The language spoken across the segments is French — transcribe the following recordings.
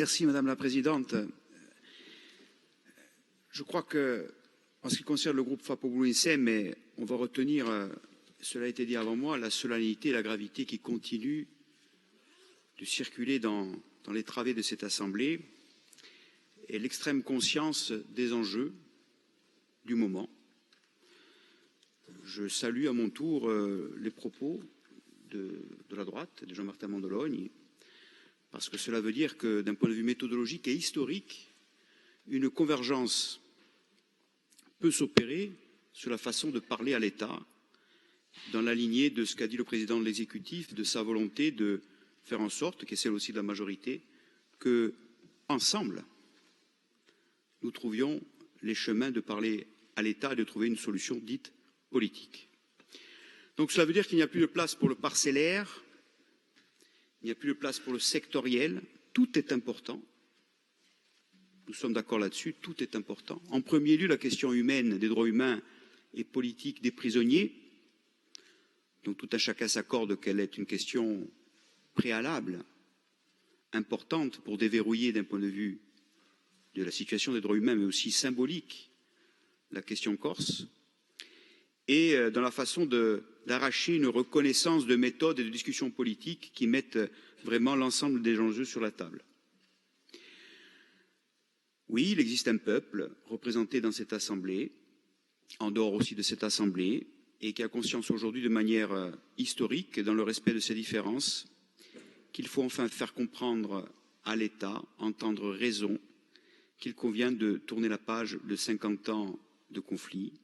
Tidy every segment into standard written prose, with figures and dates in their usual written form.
Merci Madame la Présidente. Je crois que, en ce qui concerne le groupe FAPO-Boulou-INSEM, on va retenir, cela a été dit avant moi, la solennité et la gravité qui continuent de circuler dans les travées de cette Assemblée et l'extrême conscience des enjeux du moment. Je salue à mon tour les propos de la droite, de Jean-Martin Mandologne, parce que cela veut dire que d'un point de vue méthodologique et historique, une convergence peut s'opérer sur la façon de parler à l'État, dans la lignée de ce qu'a dit le président de l'exécutif, de sa volonté de faire en sorte, qui est celle aussi de la majorité, que, ensemble, nous trouvions les chemins de parler à l'État et de trouver une solution dite politique. Donc cela veut dire qu'il n'y a plus de place pour le parcellaire, il n'y a plus de place pour le sectoriel, tout est important. Nous sommes d'accord là-dessus, tout est important. En premier lieu, la question humaine, des droits humains et politiques des prisonniers, dont tout un chacun s'accorde qu'elle est une question préalable, importante pour déverrouiller d'un point de vue de la situation des droits humains, mais aussi symbolique, la question corse, et dans la façon d'arracher une reconnaissance de méthodes et de discussions politiques qui mettent vraiment l'ensemble des enjeux sur la table. Oui, il existe un peuple représenté dans cette Assemblée, en dehors aussi de cette Assemblée, et qui a conscience aujourd'hui de manière historique, dans le respect de ses différences, qu'il faut enfin faire comprendre à l'État, entendre raison, qu'il convient de tourner la page de 50 ans de conflit,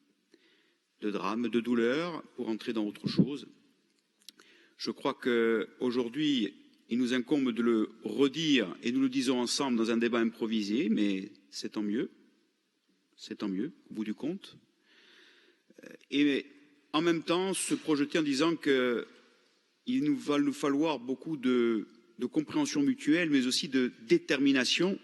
de drame, de douleur, pour entrer dans autre chose. Je crois qu'aujourd'hui, il nous incombe de le redire, et nous le disons ensemble dans un débat improvisé, mais c'est tant mieux, au bout du compte. Et en même temps, se projeter en disant qu'il va nous falloir beaucoup de compréhension mutuelle, mais aussi de détermination,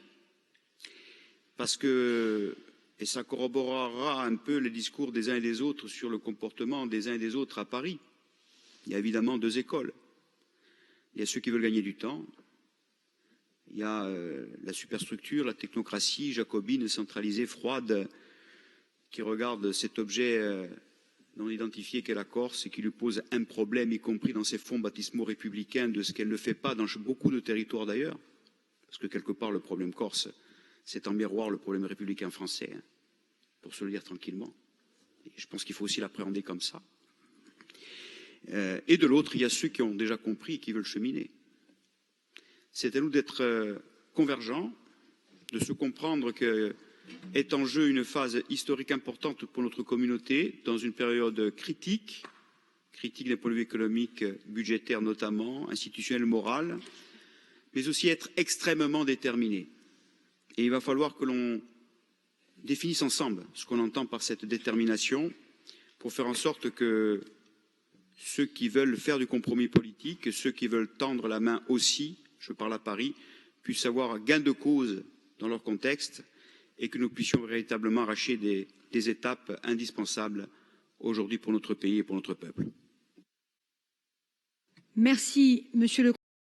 parce que, et ça corroborera un peu les discours des uns et des autres sur le comportement des uns et des autres à Paris. Il y a évidemment deux écoles. Il y a ceux qui veulent gagner du temps. Il y a la superstructure, la technocratie jacobine, centralisée, froide, qui regarde cet objet non identifié qu'est la Corse et qui lui pose un problème, y compris dans ses fonds baptismaux républicains, de ce qu'elle ne fait pas dans beaucoup de territoires d'ailleurs. Parce que quelque part, le problème corse, c'est en miroir le problème républicain français, hein, pour se le dire tranquillement. Et je pense qu'il faut aussi l'appréhender comme ça. Et de l'autre, il y a ceux qui ont déjà compris et qui veulent cheminer. C'est à nous d'être convergents, de se comprendre qu'est en jeu une phase historique importante pour notre communauté, dans une période critique d'un point de vue économique, budgétaire notamment, institutionnel, moral, mais aussi être extrêmement déterminés. Et il va falloir que l'on définisse ensemble ce qu'on entend par cette détermination pour faire en sorte que ceux qui veulent faire du compromis politique, ceux qui veulent tendre la main aussi, je parle à Paris, puissent avoir gain de cause dans leur contexte et que nous puissions véritablement arracher des étapes indispensables aujourd'hui pour notre pays et pour notre peuple. Merci, Monsieur le